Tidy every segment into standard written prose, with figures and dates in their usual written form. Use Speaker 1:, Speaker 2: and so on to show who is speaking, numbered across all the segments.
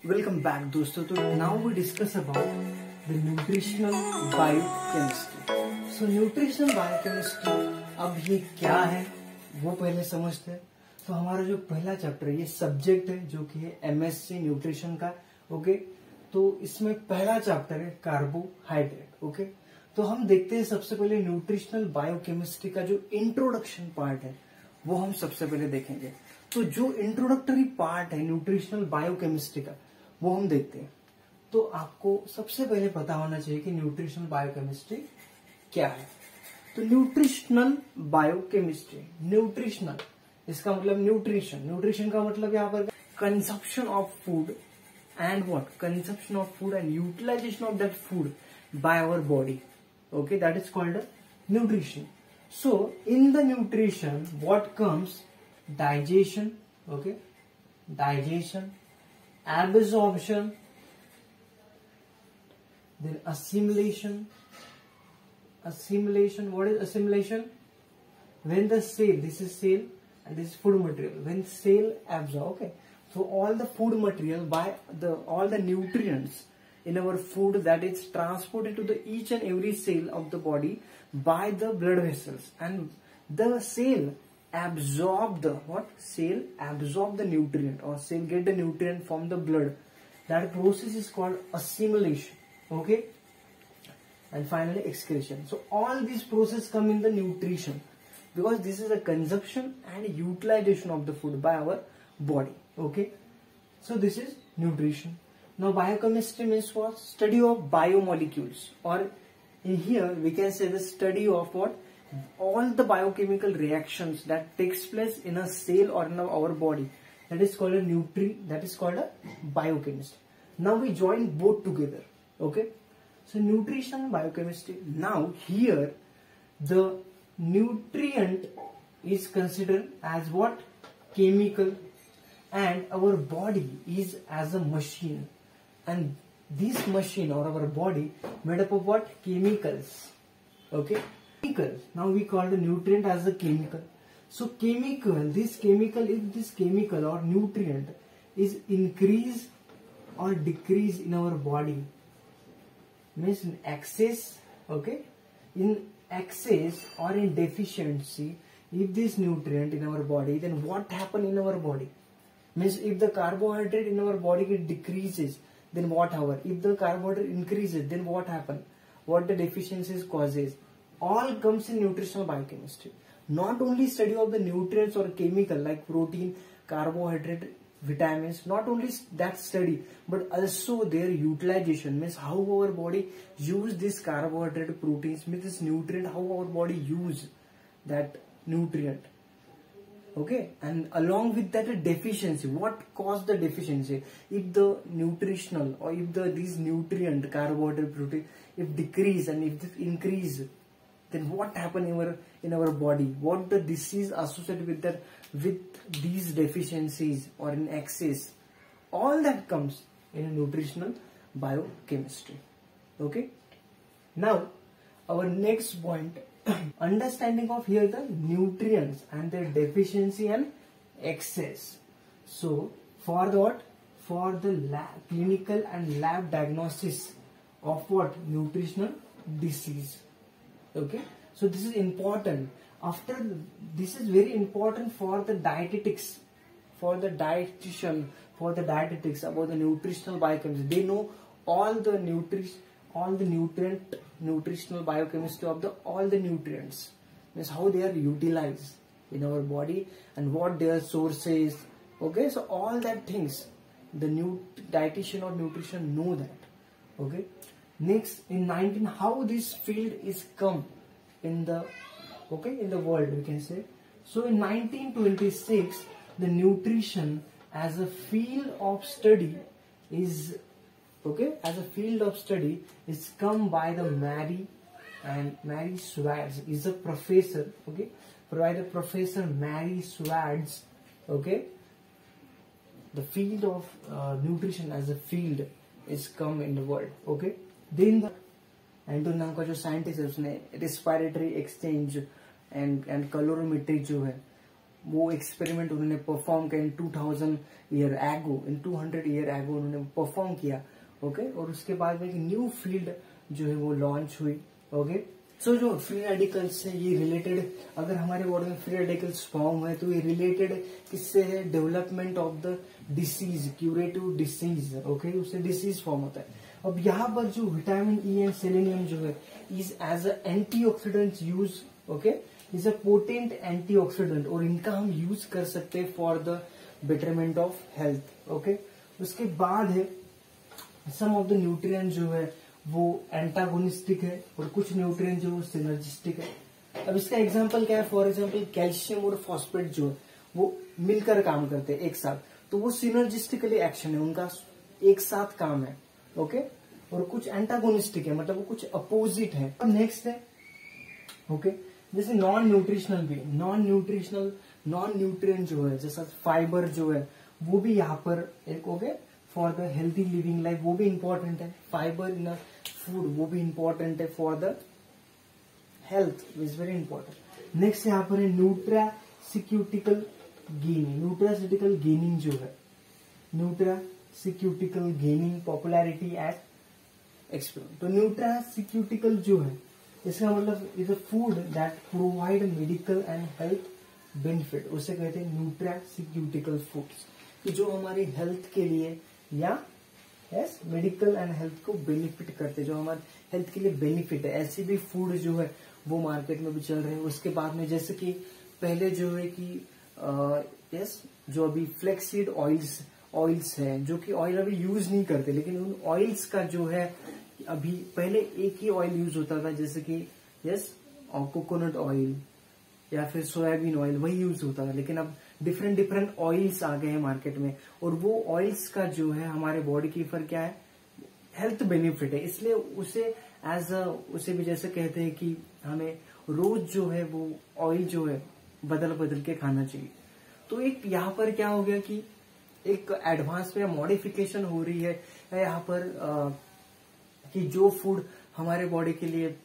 Speaker 1: Welcome back दोस्तों। तो now we discuss about the nutritional biochemistry. So nutritional biochemistry अब ये क्या है वो पहले समझते हैं। तो हमारा जो पहला चैप्टर है ये सब्जेक्ट है जो कि है एमएससी न्यूट्रिशन का। ओके, तो इसमें पहला चैप्टर है कार्बोहाइड्रेट। ओके, तो हम देखते हैं सबसे पहले न्यूट्रिशनल बायोकेमिस्ट्री का जो इंट्रोडक्शन पार्ट है वो हम सबसे पहले देखेंगे। तो जो इंट्रोडक्टरी पार्ट है न्यूट्रिशनल बायोकेमिस्ट्री का वो हम देखते हैं। तो आपको सबसे पहले पता होना चाहिए कि न्यूट्रिशनल बायोकेमिस्ट्री क्या है। तो न्यूट्रिशनल बायोकेमिस्ट्री, न्यूट्रिशनल इसका मतलब न्यूट्रिशन, न्यूट्रिशन का मतलब यहाँ पर consumption of food and what, consumption of food and utilization of that food by our body. Okay, that is called nutrition. So in the nutrition what comes? Digestion. Okay, digestion, absorption, then assimilation. What is assimilation? When the cell, this is cell and this is food material, when cell absorb. Okay, so all the food material by all the nutrients in our food that is transported to the each and every cell of the body by the blood vessels, and the cell absorb the what? Cell absorb the nutrient, or cell get the nutrient from the blood. That process is called assimilation. Okay, and finally excretion. So all these processes come in the nutrition because this is a consumption and utilization of the food by our body. Okay, so this is nutrition. Now biochemistry means what? Study of biomolecules, or in here we can say the study of what? All the biochemical reactions that takes place in a cell or in our body. That is called a biochemistry. Now we join both together. Okay, so nutrition and biochemistry. Now here the nutrient is considered as what? Chemical, and our body is as a machine. And this machine or our body made up of what? Chemicals. Okay, chemicals. Now we call the nutrient as a chemical. So chemical, if this chemical or nutrient is increase or decrease in our body, means in excess. Okay, in excess or in deficiency, if this nutrient in our body, then what happen in our body? Means if the carbohydrate in our body it decreases, then what happen? If the carbohydrate increases, then what happen? What the deficiencies causes? All comes in nutritional biochemistry. Not only study of the nutrients or chemical like protein, carbohydrate, vitamins, not only that study, but also their utilization, means how our body use this carbohydrate, proteins, means this nutrient, how our body use that nutrient. Okay, and along with that a deficiency. What caused the deficiency? If the nutritional or if these nutrient, carbohydrate, protein, if decrease and if this increase, then what happen in our body? What the disease associated with that, with these deficiencies or in excess? All that comes in a nutritional biochemistry. Okay, now our next point, understanding of here the nutrients and their deficiency and excess. So for the what? For the clinical and lab diagnosis of what? Nutritional disease. Okay, so this is important. After this is very important for the dietetics, for the dietitian, for the dietetics about the nutritional biochemistry. They know all the nutritional biochemistry of all the nutrients, means how they are utilized in our body and what their sources. Okay, so all that things the new dietitian or nutrition know that. Okay, next in 19, how this field is come in the in the world, we can say. So in 1926 the nutrition as a field of study is as a field of study is come by the Mary Schwartz is a professor. Okay, by the Professor Mary Schwartz. Okay, the field of nutrition as a field is come in the world. Okay, then the Anton नाम का जो scientist है उसने respiratory exchange and calorimetry जो है वो experiment उन्होंने perform किया इन 200 ईयर एगो उन्होंने परफॉर्म किया। ओके, और उसके बाद में एक न्यू फील्ड जो है वो लॉन्च हुई। ओके, सो जो फ्री रेडिकल्स है ये रिलेटेड, अगर हमारे बॉडी में फ्री रेडिकल्स फॉर्म है तो ये रिलेटेड किससे है, development of the disease, curative disease. Okay, उससे डिसीज फॉर्म होता है। अब यहाँ पर जो विटामिन ई एंड सेलेनियम जो है is as a antioxidant use. Okay, is a potent antioxidant, और इनका हम यूज कर सकते हैं for the betterment of health. Okay, उसके बाद है सम ऑफ द न्यूट्रिएंट जो है वो एंटागोनिस्टिक है और कुछ न्यूट्रिएंट जो सिनर्जिस्टिक है। अब इसका एग्जांपल क्या है, फॉर एग्जांपल कैल्शियम और फॉस्फेट जो है वो मिलकर काम करते हैं एक साथ, तो वो सिनर्जिस्टिकली एक्शन है, उनका एक साथ काम है। ओके, और कुछ एंटागोनिस्टिक है, मतलब वो कुछ अपोजिट है। अब नेक्स्ट है ओके, जैसे नॉन न्यूट्रिशनल भी, नॉन न्यूट्रिएंट जो है जैसा फाइबर जो है वो भी यहाँ पर एक okay for the healthy living life वो भी इंपॉर्टेंट है। फाइबर इन फूड वो भी इंपॉर्टेंट है for the health, is very important. Next यहाँ पर है न्यूट्रासिक्यूटिकल गेनिंग जो है, न्यूट्रासिक्यूटिकल गेनिंग पॉपुलैरिटी एट एक्सपेरिमेंट। तो न्यूट्रासिक्यूटिकल जो है इसका मतलब is a food that provide medical and health benefit, उसे कहते हैं न्यूट्रासिक्यूटिकल फूड्स, कि जो हमारी हेल्थ के लिए या यस मेडिकल एंड हेल्थ को बेनिफिट करते, जो हमारे हेल्थ के लिए बेनिफिट है, ऐसी भी फूड जो है वो मार्केट में भी चल रहे हैं। उसके बाद में जैसे कि पहले जो है कि यस जो अभी फ्लेक्सीड ऑयल्स है, जो कि ऑयल अभी यूज नहीं करते, लेकिन उन ऑयल्स का जो है अभी पहले एक ही ऑयल यूज होता था, जैसे कि यस कोकोनट ऑयल या फिर सोयाबीन ऑयल वही यूज होता था, लेकिन अब डिफरेंट ऑयल्स आ गए हैं मार्केट में, और वो ऑयल्स का जो है हमारे बॉडी के ऊपर क्या है, हेल्थ बेनिफिट है, इसलिए उसे उसे भी जैसे कहते हैं कि हमें रोज जो है वो ऑयल जो है बदल के खाना चाहिए। तो एक यहाँ पर क्या हो गया कि एक एडवांस में मॉडिफिकेशन हो रही है यहाँ पर कि जो फूड हमारे बॉडी के लिए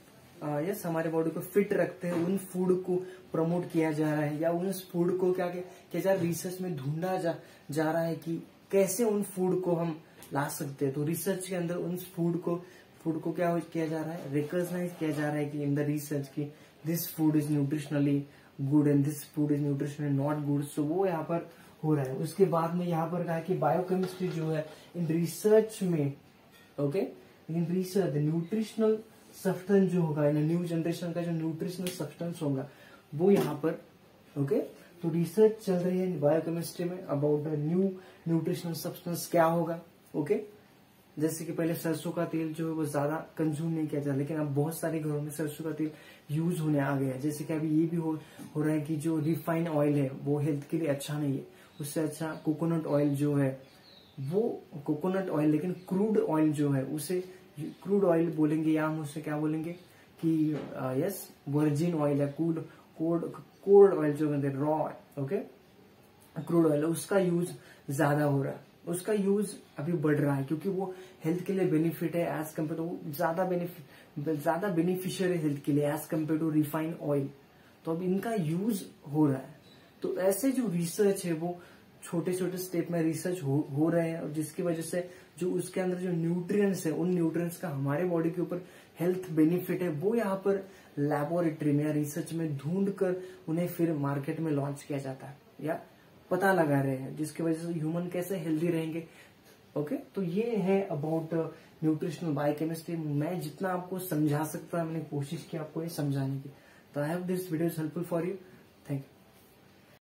Speaker 1: यस हमारे बॉडी को फिट रखते हैं उन फूड को प्रमोट किया जा रहा है, या उन फूड को क्या जा रहा है, रिसर्च में ढूंढा जा रहा है कि कैसे उन फूड को हम ला सकते हैं। तो रिसर्च के अंदर उन फूड को क्या किया जा रहा है, रिकॉग्नाइज किया जा रहा है कि इन द रिसर्च की this food is nutritionally good and this food is nutritionally not good. So वो यहाँ पर हो रहा है। उसके बाद में यहाँ पर कहा कि बायोकेमिस्ट्री जो है इन रिसर्च में okay, in research nutritional substance जो होगा, न्यू जनरेशन का जो न्यूट्रिशनल सब्सटेंस होगा वो यहाँ पर ओके, तो रिसर्च चल रही है बायोकेमिस्ट्री में about the new nutritional substance क्या होगा। ओके, जैसे कि पहले सरसों का तेल जो है वो ज्यादा कंज्यूम नहीं किया जाता, लेकिन अब बहुत सारे घरों में सरसों का तेल यूज होने आ गया है। जैसे कि अभी ये भी हो रहा है कि जो रिफाइंड ऑयल है वो हेल्थ के लिए अच्छा नहीं है, उससे अच्छा कोकोनट ऑयल जो है वो कोकोनट ऑयल, लेकिन क्रूड ऑयल जो है उसे क्रूड ऑयल बोलेंगे, या हम उससे क्या बोलेंगे कि यस वर्जिन ऑयल या कोल्ड ऑयल जो कहते हैं रॉ ओके क्रूड ऑयल, उसका यूज ज्यादा हो रहा है, उसका यूज अभी बढ़ रहा है क्योंकि वो हेल्थ के लिए बेनिफिट है एज कम्पेयर टू ज्यादा बेनिफिशियल है हेल्थ के लिए as compare to refined oil. तो अब इनका यूज हो रहा है। तो ऐसे जो रिसर्च है वो छोटे छोटे स्टेप में रिसर्च हो रहे हैं, और जिसकी वजह से जो उसके अंदर जो न्यूट्रिएंट्स है उन न्यूट्रिएंट्स का हमारे बॉडी के ऊपर हेल्थ बेनिफिट है वो यहाँ पर लैबोरेटरी में या रिसर्च में ढूंढ कर उन्हें फिर मार्केट में लॉन्च किया जाता है या पता लगा रहे हैं, जिसकी वजह से ह्यूमन कैसे हेल्दी रहेंगे। ओके, तो ये है अबाउट न्यूट्रिशनल बायोकेमिस्ट्री। मैं जितना आपको समझा सकता मैंने कोशिश की आपको ये समझाने की। तो I hope this video is helpful for you.